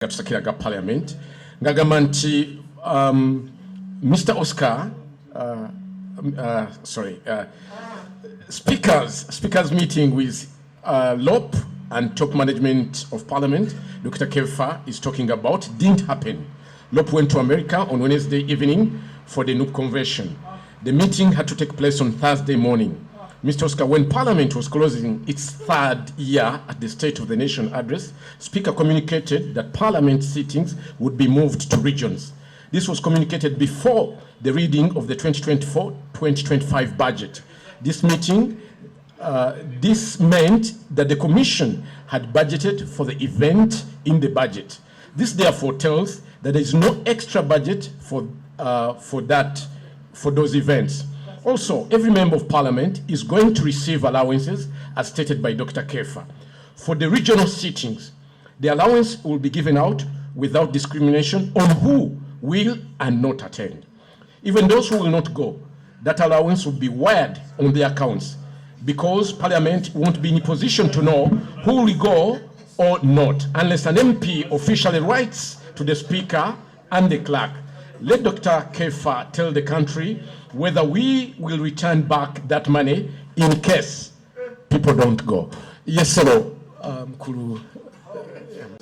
Gakyali Parliament ngagamba nti Mr. Oscar speakers meeting with LOP and top management of Parliament, Dr. Kefa is talking about, didn't happen. LOP went to America on Wednesday evening for the NUP convention. The meeting had to take place on Thursday morning. Mr. Oscar, when Parliament was closing its third year at the State of the Nation address, Speaker communicated that Parliament sittings would be moved to regions. This was communicated before the reading of the 2024-2025 budget. This meeting, this meant that the Commission had budgeted for the event in the budget. This therefore tells that there is no extra budget for those events. Also, every member of Parliament is going to receive allowances as stated by Dr. Kefa. For the regional sittings, the allowance will be given out without discrimination on who will and not attend. Even those who will not go, that allowance will be wired on their accounts because Parliament won't be in a position to know who will go or not unless an MP officially writes to the Speaker and the Clerk. Let Dr. Kefa tell the country whether we will return back that money in case people don't go. Yes, hello, Gulu.